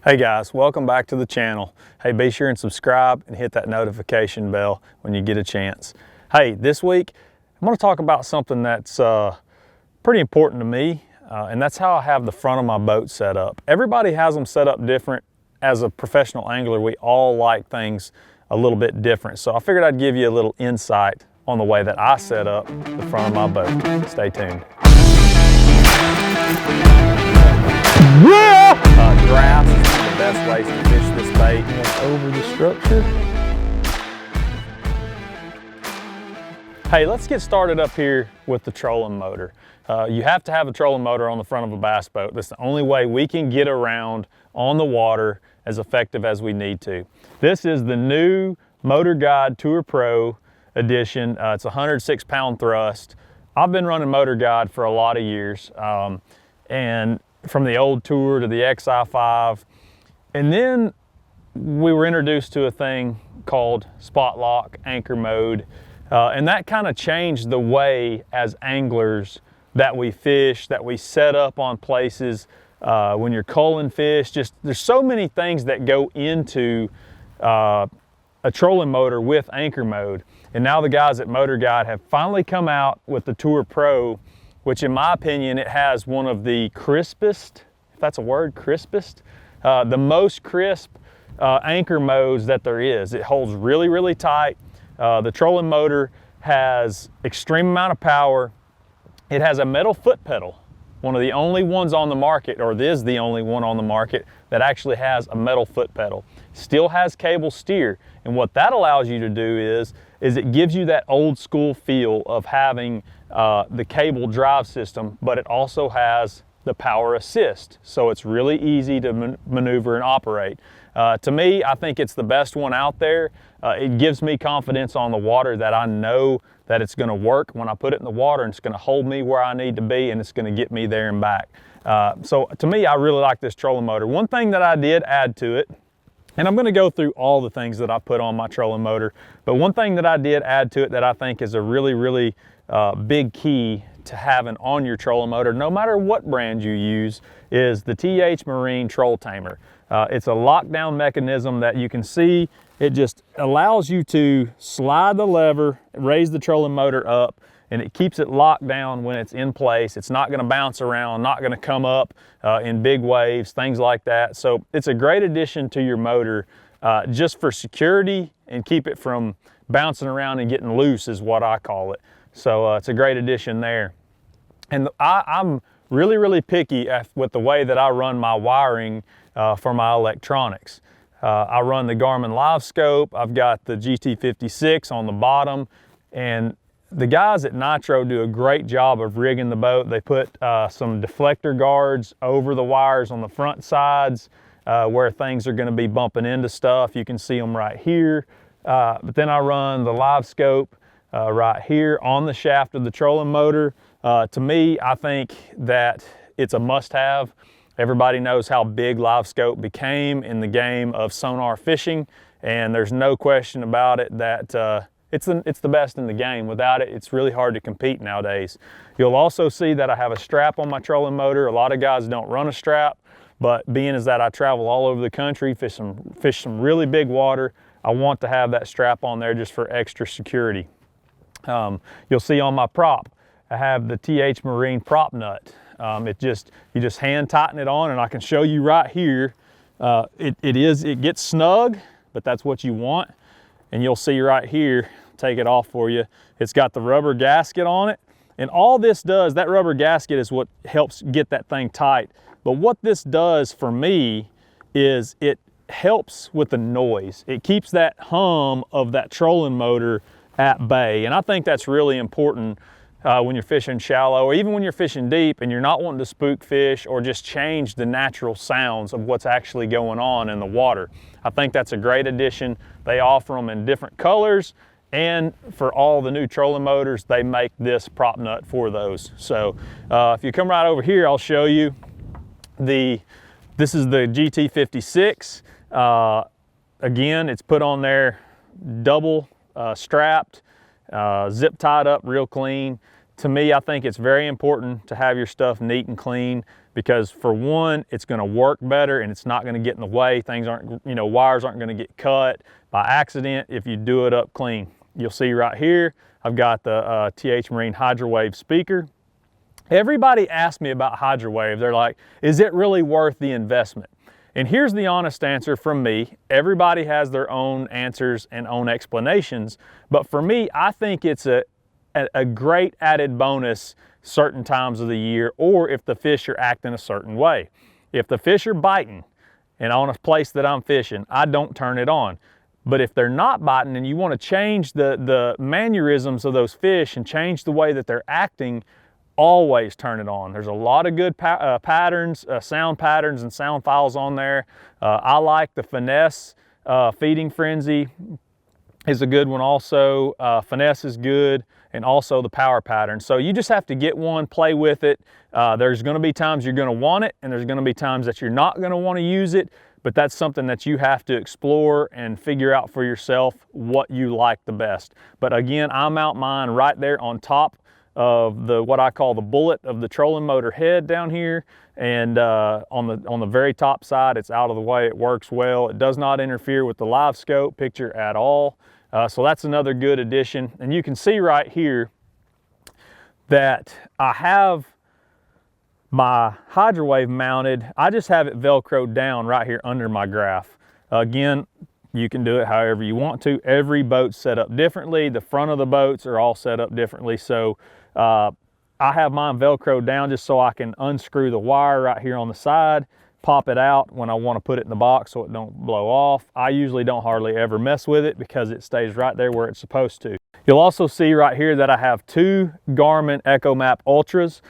Hey guys, welcome back to the channel. Hey, be sure and subscribe and hit that notification bell when you get a chance. Hey, this week I'm going to talk about something that's pretty important to me, and that's how I have the front of my boat set up. Everybody has them set up different. As a professional angler, we all like things a little bit different. So I figured I'd give you a little insight on the way that I set up the front of my boat. Stay tuned. Grass is one of the best ways to fish this bait. Over the structure. Hey, let's get started up here with the trolling motor. You have to have a trolling motor on the front of a bass boat. That's the only way we can get around on the water as effective as we need to. This is the new Motor Guide Tour Pro edition. It's a 106-pound thrust. I've been running Motor Guide for a lot of years, and from the old Tour to the XI5. And then we were introduced to a thing called Spot Lock Anchor Mode. And that kind of changed the way as anglers that we fish, that we set up on places, when you're culling fish. Just there's so many things that go into a trolling motor with anchor mode. And now the guys at Motor Guide have finally come out with the Tour Pro, which in my opinion, it has one of the crispest, if that's a word, crispest, the most crisp anchor modes that there is. It holds really, really tight. The trolling motor has extreme amount of power. It has a metal foot pedal, one of the only ones on the market, or this is the only one on the market that actually has a metal foot pedal. Still has cable steer, and what that allows you to do is it gives you that old school feel of having the cable drive system, but it also has the power assist, so it's really easy to maneuver and operate. To me, I think it's the best one out there. It gives me confidence on the water that I know that it's going to work when I put it in the water, and it's going to hold me where I need to be, and it's going to get me there and back. So to me, I really like this trolling motor. One thing that I did add to it, and I'm going to go through all the things that I put on my trolling motor, but one thing that I did add to it that I think is a really big key to having on your trolling motor, no matter what brand you use, is the TH Marine Troll Tamer. It's a lockdown mechanism that you can see. It just allows you to slide the lever, raise the trolling motor up, and it keeps it locked down when it's in place. It's not going to bounce around, not going to come up in big waves, things like that. So it's a great addition to your motor just for security, and keep it from bouncing around and getting loose is what I call it. So it's a great addition there. And I'm really picky with the way that I run my wiring for my electronics. I run the Garmin Live Scope. I've got the GT56 on the bottom, and the guys at Nitro do a great job of rigging the boat. They put some deflector guards over the wires on the front sides where things are going to be bumping into stuff. You can see them right here. But then I run the Live Scope right here on the shaft of the trolling motor. To me, I think that it's a must-have. Everybody knows how big Live Scope became in the game of sonar fishing, and there's no question about it that it's the best in the game. Without it, it's really hard to compete nowadays. You'll also see that I have a strap on my trolling motor. A lot of guys don't run a strap, but being as that I travel all over the country, fish some really big water, I want to have that strap on there just for extra security. You'll see on my prop, I have the TH Marine prop nut. You just hand tighten it on, and I can show you right here. It gets snug, but that's what you want. And you'll see right here, take it off for you. It's got the rubber gasket on it. And all this does, that rubber gasket is what helps get that thing tight. But what this does for me is it helps with the noise. It keeps that hum of that trolling motor at bay. And I think that's really important when you're fishing shallow, or even when you're fishing deep and you're not wanting to spook fish or just change the natural sounds of what's actually going on in the water. I think that's a great addition. They offer them in different colors, and for all the new trolling motors, they make this prop nut for those. So if you come right over here, I'll show you this is the GT56. Again, it's put on there double strapped, zip tied up real clean. To me, I think it's very important to have your stuff neat and clean. because for one, it's going to work better and it's not going to get in the way. Things aren't, wires aren't going to get cut by accident if you do it up clean. You'll see right here, I've got the TH Marine Hydrowave speaker. Everybody asks me about Hydrowave. They're like, is it really worth the investment? And here's the honest answer from me. Everybody has their own answers and own explanations, but for me, I think it's a great added bonus certain times of the year, or if the fish are acting a certain way. If the fish are biting and on a place that I'm fishing, I don't turn it on. But if they're not biting and you want to change the mannerisms of those fish and change the way that they're acting, always turn it on. There's a lot of good patterns, sound patterns and sound files on there. I like the Finesse Feeding Frenzy is a good one also. Finesse is good, and also the Power pattern. So you just have to get one, play with it. There's going to be times you're going to want it, and there's going to be times that you're not going to want to use it, but that's something that you have to explore and figure out for yourself what you like the best. But again, I mount mine right there on top of what I call the bullet of the trolling motor head down here, and on the very top side, it's out of the way. It works well. It does not interfere with the live scope picture at all. So that's another good addition. And you can see right here that I have my Hydrowave mounted. I just have it Velcroed down right here under my graph. Again, you can do it however you want to. Every boat's set up differently. The front of the boats are all set up differently. So I have mine Velcroed down just so I can unscrew the wire right here on the side, pop it out when I want to put it in the box so it don't blow off. I usually don't hardly ever mess with it because it stays right there where it's supposed to. You'll also see right here that I have two Garmin EchoMap Ultras.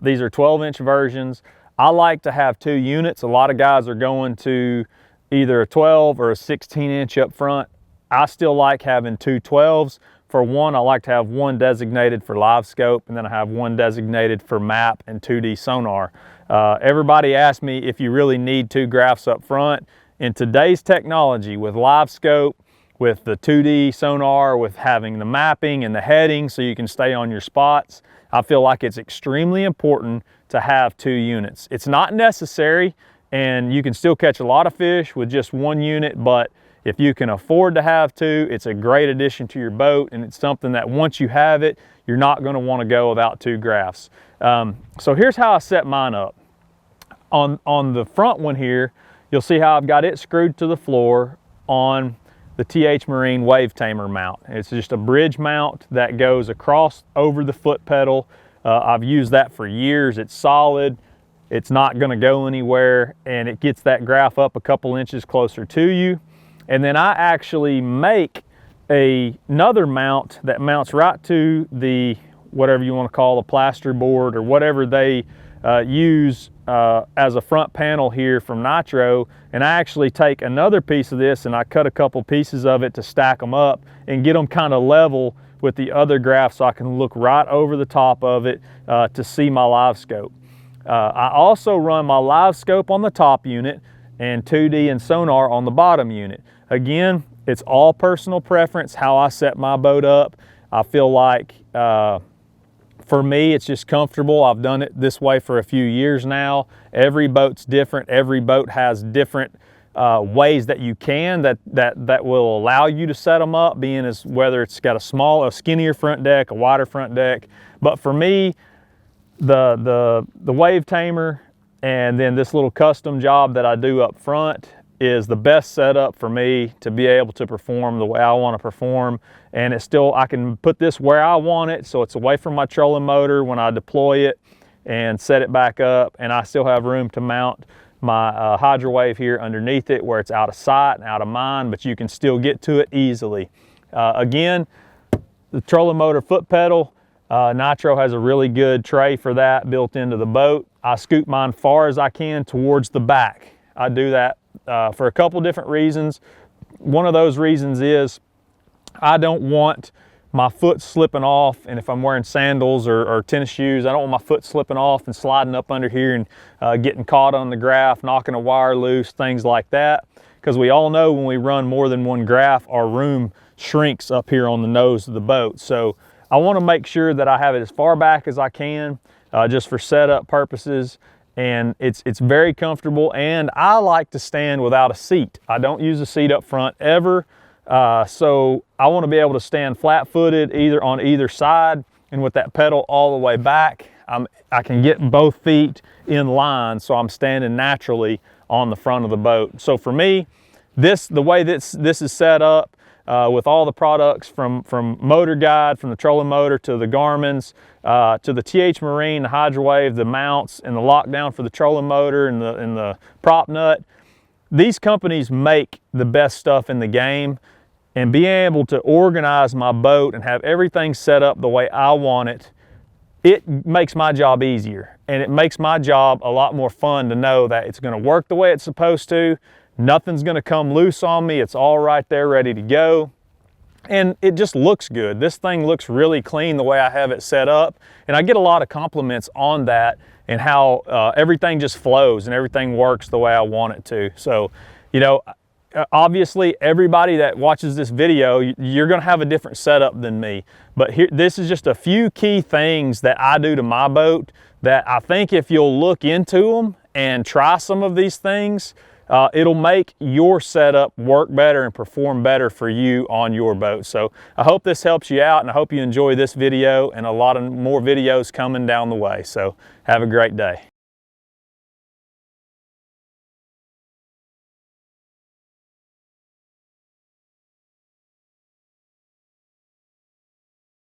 These are 12-inch versions. I like to have two units. A lot of guys are going to either a 12 or a 16-inch up front. I still like having two 12s. For one, I like to have one designated for live scope, and then I have one designated for map and 2D sonar. Everybody asks me if you really need two graphs up front. In today's technology with live scope, with the 2D sonar, with having the mapping and the heading so you can stay on your spots, I feel like it's extremely important to have two units. It's not necessary, and you can still catch a lot of fish with just one unit, but if you can afford to have two, it's a great addition to your boat, and it's something that once you have it, you're not going to want to go without two graphs. So here's how I set mine up. On the front one here, you'll see how I've got it screwed to the floor on the TH Marine Wave Tamer mount. It's just a bridge mount that goes across over the foot pedal. I've used that for years. It's solid. It's not going to go anywhere, and it gets that graph up a couple inches closer to you. And then I actually make another mount that mounts right to the, whatever you want to call a plaster board or whatever they use as a front panel here from Nitro. And I actually take another piece of this and I cut a couple pieces of it to stack them up and get them kind of level with the other graph so I can look right over the top of it to see my live scope. I also run my live scope on the top unit and 2D and sonar on the bottom unit. Again, it's all personal preference how I set my boat up. I feel like for me, it's just comfortable. I've done it this way for a few years now. Every boat's different. Every boat has different ways that you can that will allow you to set them up, being as whether it's got a skinnier front deck, a wider front deck. But for me, the Wave Tamer and then this little custom job that I do up front is the best setup for me to be able to perform the way I want to perform. And it's still, I can put this where I want it, so it's away from my trolling motor when I deploy it and set it back up, and I still have room to mount my Hydrowave here underneath it where it's out of sight and out of mind, but you can still get to it easily. Again, the trolling motor foot pedal, Nitro has a really good tray for that built into the boat. I scoop mine far as I can towards the back. I do that for a couple different reasons. One of those reasons is I don't want my foot slipping off, and if I'm wearing sandals or tennis shoes, I don't want my foot slipping off and sliding up under here and getting caught on the graph, knocking a wire loose, things like that. Because we all know when we run more than one graph, our room shrinks up here on the nose of the boat. So I want to make sure that I have it as far back as I can just for setup purposes. and it's very comfortable, and I like to stand without a seat. I don't use a seat up front ever, so I want to be able to stand flat-footed on either side, and with that pedal all the way back, I can get both feet in line, so I'm standing naturally on the front of the boat. So for me, the way this is set up, with all the products from Motor Guide, from the trolling motor to the Garmin's, to the TH Marine, the Hydrowave, the mounts, and the lockdown for the trolling motor and the prop nut. These companies make the best stuff in the game, and being able to organize my boat and have everything set up the way I want it, it makes my job easier, and it makes my job a lot more fun to know that it's going to work the way it's supposed to. Nothing's going to come loose on me. It's all right there ready to go, and it just looks good. This thing looks really clean the way I have it set up, and I get a lot of compliments on that and how everything just flows and everything works the way I want it to. So, you know, obviously everybody that watches this video, you're going to have a different setup than me, but here, this is just a few key things that I do to my boat that I think if you'll look into them and try some of these things, it'll make your setup work better and perform better for you on your boat. So I hope this helps you out, and I hope you enjoy this video and a lot of more videos coming down the way. So have a great day.